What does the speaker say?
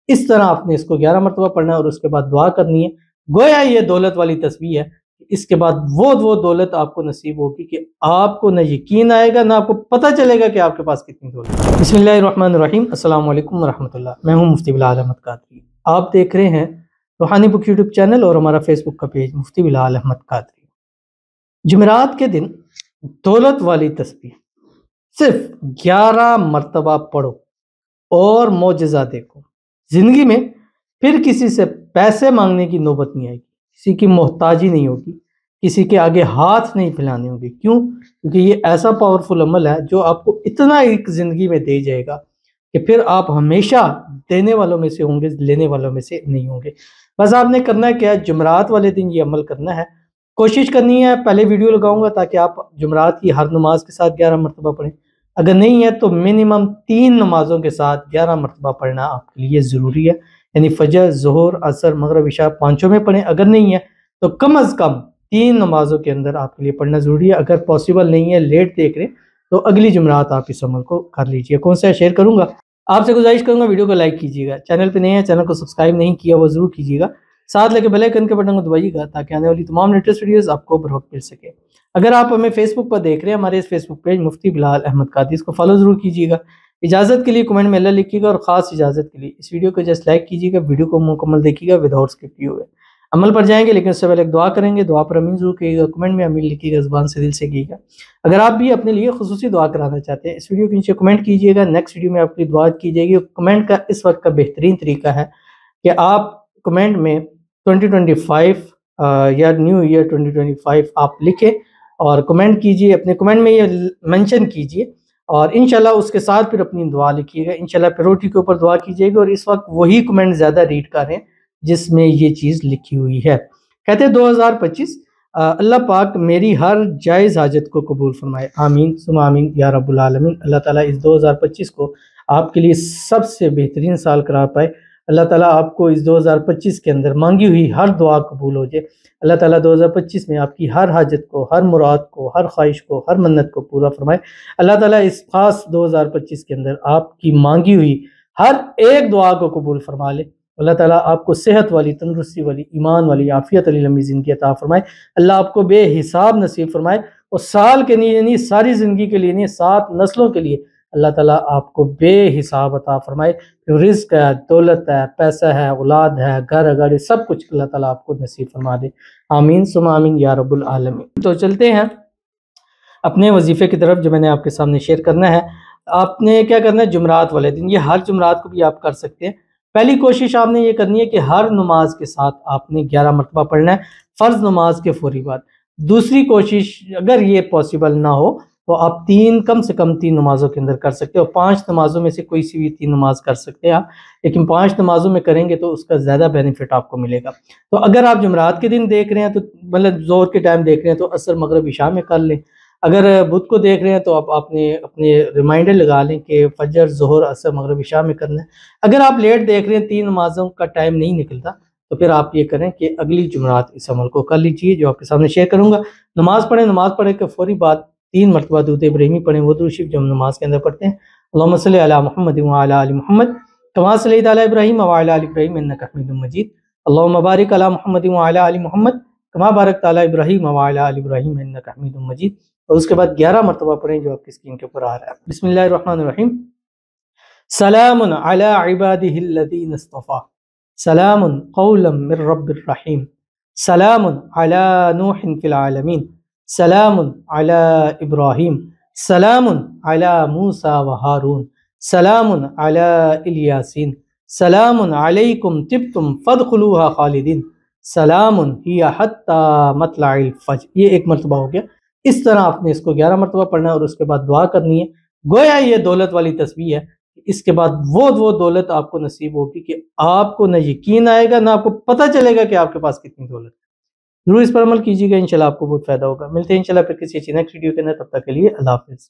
اس طرح آپ نے اس کو 11 مرتبہ پڑھنا ہے اور اس کے بعد دعا کرنی ہے، گویا یہ دولت والی تسبیح ہے۔ اس کے بعد وہ دولت آپ کو نصیب ہوگی کہ آپ کو نہ یقین آئے گا، نہ آپ کو پتہ چلے گا کہ آپ کے پاس کتنی دولت ہے۔ بسم اللہ الرحمن الرحیم، السلام علیکم ورحمۃ اللہ۔ میں ہوں مفتی بلال احمد قادری، آپ دیکھ رہے ہیں روحانی بک یوٹیوب چینل اور ہمارا فیس بک کا پیج مفتی بلال احمد قادری۔ جمعرات کے دن دولت والی تسبیح صرف 11 مرتبہ پڑھو اور معجزہ دیکھو۔ زندگی میں پھر کسی سے پیسے مانگنے کی نوبت نہیں آئے گی، کسی کی محتاجی نہیں ہوگی، کسی کے آگے ہاتھ نہیں پھیلانے ہوگی۔ کیوں؟ کیونکہ یہ ایسا پاورفل عمل ہے جو آپ کو اتنا ایک زندگی میں دے جائے گا کہ پھر آپ ہمیشہ دینے والوں میں سے ہوں گے، لینے والوں میں سے نہیں ہوں گے۔ بس آپ نے کرنا ہے کیا؟ جمعرات والے دن یہ عمل کرنا ہے، کوشش کرنی ہے۔ پہلے ویڈیو لگاؤں گا تاکہ آپ جمعرات کی ہر نماز کے ساتھ 11 مرتبہ پڑھیں، اگر نہیں ہے تو منیمم 3 نمازوں کے ساتھ 11 مرتبہ پڑھنا آپ کے لیے ضروری ہے، یعنی فجر، ظہر، عصر، مغرب، عشاء پانچوں میں پڑھیں۔ اگر نہیں ہے تو کم از کم 3 نمازوں کے اندر آپ کے لیے پڑھنا ضروری ہے۔ اگر پاسبل نہیں ہے، لیٹ دیکھ رہے ہیں، تو اگلی جمعرات آپ اس عمل کو کر لیجئے۔ کون سا شیئر کروں گا، آپ سے گزارش کروں گا ویڈیو کو لائک کیجیے گا، چینل پہ نہیں ہے چینل کو سبسکرائب نہیں کیا وہ ضرور کیجیے گا، ساتھ لے کے بیل آئیکن کے بٹن کو دبائیے گا تاکہ آنے والی تمام لیٹسٹ ویڈیوز آپ کو بروقت مل سکے۔ اگر آپ ہمیں فیس بک پر دیکھ رہے ہیں، ہمارے اس فیس بک پیج مفتی بلال احمد قادری، اس کو فالو ضرور کیجیے گا۔ اجازت کے لیے کمنٹ میں اللہ لکھیے گا، اور خاص اجازت کے لیے اس ویڈیو کو جسٹ لائک کیجیے گا، ویڈیو کو مکمل دیکھیے گا وداؤٹ اسکپ کیے ہوئے۔ عمل پر جائیں گے لیکن اس سے پہلے ایک دعا کریں گے، دعا پر امین ضرور کیجیے گا، کمنٹ میں امین لکھیے گا، زبان سے دل سے کیجیے گا۔ اگر آپ بھی اپنے لیے خصوصی دعا کرانا چاہتے ہیں، اس ویڈیو کے نیچے کمنٹ کیجیے گا، نیکسٹ ویڈیو میں آپ کی دعا کی جائے گی۔ کمنٹ کا اس وقت کا بہترین طریقہ ہے کہ آپ کمنٹ میں 2025 یا نیو ایئر 2025 آپ لکھیں اور کمنٹ کیجیے، اپنے کمنٹ میں یہ منشن کیجیے، اور انشاءاللہ اس کے ساتھ پھر اپنی دعا لکھیے گا۔ انشاءاللہ پیروٹی کے اوپر دعا کیجیے گا، اور اس وقت وہی کمنٹ زیادہ ریڈ کریں جس میں یہ چیز لکھی ہوئی ہے۔ کہتے ہیں 2025 اللہ پاک میری ہر جائز حاجت کو قبول فرمائے، آمین ثم آمین یا رب العالمین۔ اللہ تعالیٰ اس 2025 کو آپ کے لیے سب سے بہترین سال قرار پائے۔ اللہ تعالیٰ آپ کو اس 2025 کے اندر مانگی ہوئی ہر دعا قبول ہو جائے۔ اللہ تعالیٰ 2025 میں آپ کی ہر حاجت کو، ہر مراد کو، ہر خواہش کو، ہر منت کو پورا فرمائے۔ اللہ تعالیٰ اس خاص 2025 کے اندر آپ کی مانگی ہوئی ہر ایک دعا کو قبول فرما لے۔ اللہ تعالیٰ آپ کو صحت والی، تندرستی والی، ایمان والی، عافیت والی لمبی زندگی عطا فرمائے۔ اللہ آپ کو بے حساب نصیب فرمائے، اور سال کے لیے نہیں، ساری زندگی کے لیے نہیں، 7 نسلوں کے لیے اللہ تعالیٰ آپ کو بے حساب عطا فرمائے۔ رزق ہے، دولت ہے، پیسہ ہے، اولاد ہے، گھر گاڑی، سب کچھ اللہ تعالیٰ آپ کو نصیب فرما دے، آمین ثم آمین یا رب العالمین۔ تو چلتے ہیں اپنے وظیفے کی طرف جو میں نے آپ کے سامنے شیئر کرنا ہے۔ آپ نے کیا کرنا ہے؟ جمعرات والے دن، یہ ہر جمعرات کو بھی آپ کر سکتے ہیں۔ پہلی کوشش آپ نے یہ کرنی ہے کہ ہر نماز کے ساتھ آپ نے 11 مرتبہ پڑھنا ہے، فرض نماز کے فوری بعد۔ دوسری کوشش، اگر یہ پاسبل نہ ہو تو آپ کم سے کم 3 نمازوں کے اندر کر سکتے ہیں، اور 5 نمازوں میں سے کوئی سی بھی 3 نماز کر سکتے ہیں آپ، لیکن 5 نمازوں میں کریں گے تو اس کا زیادہ بینیفٹ آپ کو ملے گا۔ تو اگر آپ جمعرات کے دن دیکھ رہے ہیں تو مطلب ظہر کے ٹائم دیکھ رہے ہیں تو عصر، مغرب، عشاء میں کر لیں۔ اگر بدھ کو دیکھ رہے ہیں تو آپ نے اپنے ریمائنڈر لگا لیں کہ فجر، ظہر، عصر، مغرب، عشاء میں کرنا ہے۔ اگر آپ لیٹ دیکھ رہے ہیں، 3 نمازوں کا ٹائم نہیں نکلتا، تو پھر آپ یہ کریں کہ اگلی جمعرات اس عمل کو کر لیجئے جو آپ کے سامنے شیئر کروں گا۔ نماز پڑھیں کہ فوری بعد 3 مرتبہ درود ابراہیمی پڑھیں، وہ درود شریف جو ہم نماز کے اندر پڑھتے ہیں، اللہم صلی علی محمد وعلی آل محمد کما صلیت علی ابراہیم وعلی آل ابراہیم انک حمید مجید، اللہم بارک علی محمد وعلی آل محمد کما بارکت علی ابراہیم وعلی آل ابراہیم انک حمید مجید، اور اس کے بعد 11 مرتبہ پڑھیں جو آپ کی اسکرین کے اوپر آ رہا ہے۔ بسم اللہ الرحمن الرحیم، سلام علی عبادہ الذین اصطفیٰ، سلام قولا من رب الرحیم، سلام علی نوح فی العالمین، سلام علی ابراہیم، سلام علی موسیٰ و ہارون، سلام علی الیاسین، سلام علیکم طبتم فادخلوها خالدین، سلام ہی حتی مطلع الفجر۔ یہ 1 مرتبہ ہو گیا۔ اس طرح آپ نے اس کو 11 مرتبہ پڑھنا ہے، اور اس کے بعد دعا کرنی ہے، گویا یہ دولت والی تسبیح ہے۔ اس کے بعد وہ دولت آپ کو نصیب ہوگی کہ آپ کو نہ یقین آئے گا، نہ آپ کو پتہ چلے گا کہ آپ کے پاس کتنی دولت ہے۔ ضرور اس پر عمل کیجیے گا، انشاءاللہ آپ کو بہت فائدہ ہوگا۔ ملتے ہیں انشاءاللہ پھر کسی اچھی نیکسٹ ویڈیو کے اندر، تب تک کے لیے اللہ حافظ۔